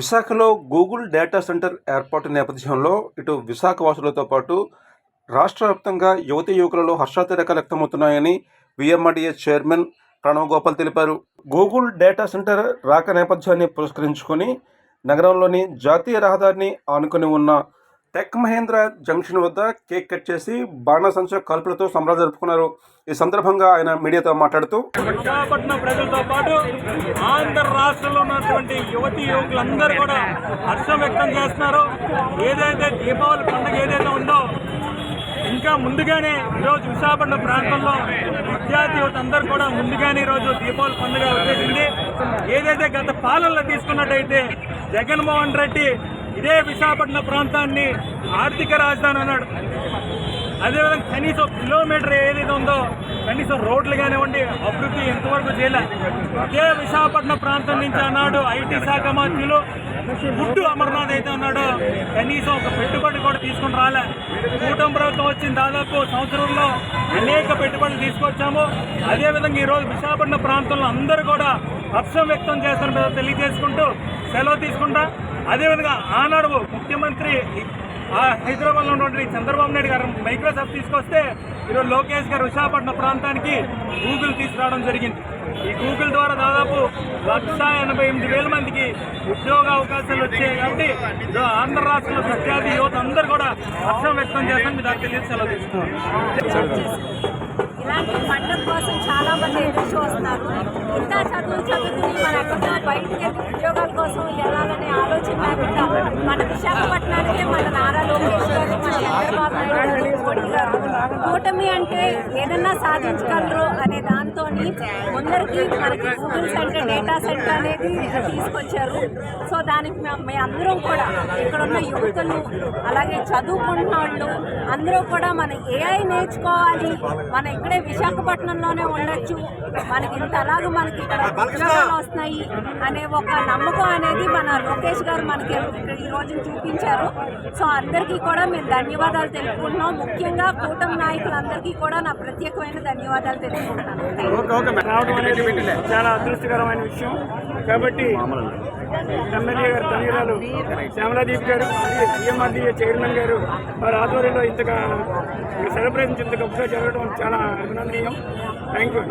విశాఖలో Google data centre ఏర్పాటు నేపథ్యంలో ఇటు విశాఖ వాసులతో పాటు రాష్ట్ర వ్యాప్తంగా యువతీ యువకులలో హర్షాతిరేకాలు వ్యక్తమవుతున్నాయని విఎంఆర్డీఏ చైర్మన్ ప్రణవ్ గోపాల్ తెలిపారు. గూగుల్ డేటా సెంటర్ రాక నేపథ్యాన్ని పురస్కరించుకొని నగరంలోని జాతీయ రహదారిని ఆనుకొని ఉన్న టెక్ మహేంద్ర జంక్షన్ వద్ద కేక్ కట్ చేసి బాణాసంచా కాల్పులతో సంబరాలు జరుపుకున్నారు. ఈ సందర్భంగా ఆయన మీడియాతో మాట్లాడుతూ విశాఖపట్నం ప్రజలతో పాటు ఆంధ్ర రాష్ట్రంలో ఉన్నటువంటి యువతీ యువకులందరూ కూడా హర్షం వ్యక్తం చేస్తున్నారు. ఏదైతే దీపావళి పండుగ ఏదైతే ఉందో ఇంకా ముందుగానే ఈరోజు విశాఖపట్నం ప్రాంతంలో విద్యార్థి యువత అందరూ కూడా ముందుగానే ఈరోజు దీపావళి పండుగ వచ్చేసింది. ఏదైతే గత పాలనలో తీసుకున్నట్టయితే జగన్మోహన్ రెడ్డి ఇదే విశాఖపట్నం ప్రాంతాన్ని ఆర్థిక రాజధాని అన్నాడు. అదేవిధంగా కనీసం కిలోమీటర్ ఏదైతే ఉందో కనీసం రోడ్లు కానివ్వండి అభివృద్ధి ఎంతవరకు చేయలే. ఇదే విశాఖపట్నం ప్రాంతం నుంచి అన్నాడు ఐటీ శాఖ మంత్రులు గుడ్డు అమర్నాథ్ అయితే అన్నాడు కనీసం ఒక పెట్టుబడి కూడా తీసుకుని రాలే. కూటమి ప్రభుత్వం వచ్చిన దాదాపు సంవత్సరంలో అనేక పెట్టుబడులు తీసుకొచ్చాము. అదేవిధంగా ఈరోజు విశాఖపట్నం ప్రాంతంలో అందరూ కూడా హర్షం వ్యక్తం చేస్తున్న తెలియజేసుకుంటూ సెలవు తీసుకుంటా. అదేవిధంగా ఆనాడు ముఖ్యమంత్రి హైదరాబాద్లో ఉన్నటువంటి చంద్రబాబు నాయుడు గారు మైక్రోసాఫ్ట్ తీసుకొస్తే ఈరోజు లోకేష్ గారు విశాఖపట్నం ప్రాంతానికి గూగుల్ తీసుకురావడం జరిగింది. ఈ గూగుల్ ద్వారా దాదాపు 1,88,000 మందికి ఉద్యోగ అవకాశాలు వచ్చాయి. కాబట్టి ఆంధ్ర రాష్ట్రంలో విద్యార్థి యువత అందరూ కూడా హర్షం వ్యక్తం చేస్తాను. మీ దానికి తెలియదు సెలవు తీసుకుంటాం. ఇలాంటి పండుగ కోసం చాలా మంది ఎదురు చూస్తున్నారు. ఇంత చదువుకుని మన ఎక్కడో బయటికి వెళ్ళి ఉద్యోగాల కోసం వెళ్ళాలనే ఆలోచన లేకుండా మన విశాఖపట్నానికే మన నారా లోకేష్ గారు మన చంద్రబాబు నాయుడు గారు మోడీ గారు కూటమి అంటే ఏదన్నా సాధించగలరు అనే దాంతో ముందరికి మనకి గూగుల్ సెంటర్ డేటా సెంటర్ అనేది తీసుకొచ్చారు. సో దానికి మేము అందరం కూడా ఇక్కడ ఉన్న యువకులు అలాగే చదువుకుంటున్న వాళ్ళు అందరూ కూడా మన ఏఐ నేర్చుకోవాలి, మన ఇక్కడే విశాఖపట్నంలోనే ఉండొచ్చు, మనకి ఇంతలాగా మనకి ఇక్కడ ఉద్యోగాలు వస్తున్నాయి అనే ఒక నమ్మకం అనేది మన లోకేష్ గారు మనకి ఈ రోజు చూపించారు. సో అందరికీ కూడా మేము ధన్యవాదాలు తెలుపుకుంటున్నాం. ముఖ్యంగా కూటమి నాయకులందరికీ కూడా నా ప్రత్యేకమైన ధన్యవాదాలు తెలుపుకుంటున్నాను. చాలా అదృష్టకరమైన విషయం. కాబట్టి ఎమ్మెల్యే గారు తనయురాలు శ్యామలాదీప్ గారు విఎంఆర్డీఏ చైర్మన్ గారు వారి ఆధ్వర్యంలో ఇంతగా సెలబ్రేషన్ ఇంత గొప్పగా జరగడం చాలా అభినందనీయం. Thank you.